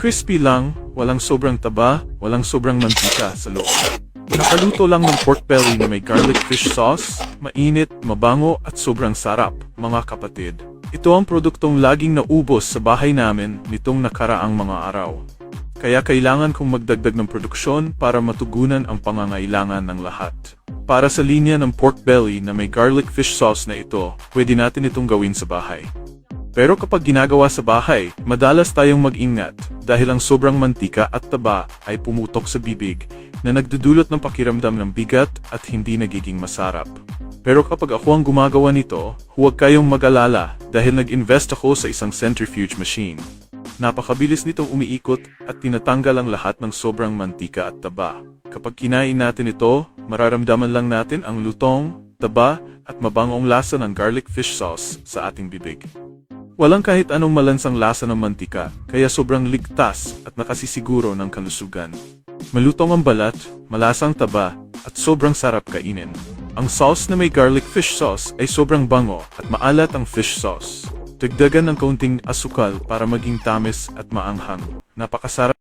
Crispy lang, walang sobrang taba, walang sobrang mantika sa loob. Nakaluto lang ng pork belly na may garlic fish sauce, mainit, mabango at sobrang sarap, mga kapatid. Ito ang produktong laging naubos sa bahay namin nitong nakaraang mga araw. Kaya kailangan kong magdagdag ng produksyon para matugunan ang pangangailangan ng lahat. Para sa linya ng pork belly na may garlic fish sauce na ito, pwede natin itong gawin sa bahay. Pero kapag ginagawa sa bahay, madalas tayong mag-ingat dahil ang sobrang mantika at taba ay pumutok sa bibig na nagdudulot ng pakiramdam ng bigat at hindi nagiging masarap. Pero kapag ako ang gumagawa nito, huwag kayong mag-alala dahil nag-invest ako sa isang centrifuge machine. Napakabilis nitong umiikot at tinatanggal ang lahat ng sobrang mantika at taba. Kapag kinain natin ito, mararamdaman lang natin ang lutong, taba at mabangong lasa ng garlic fish sauce sa ating bibig. Walang kahit anong malansang lasa ng mantika, kaya sobrang ligtas at nakasisiguro ng kalusugan. Malutong ang balat, malasang taba, at sobrang sarap kainin. Ang sauce na may garlic fish sauce ay sobrang bango at maalat ang fish sauce. Dagdagan ng kaunting asukal para maging tamis at maanghang. Napakasarap.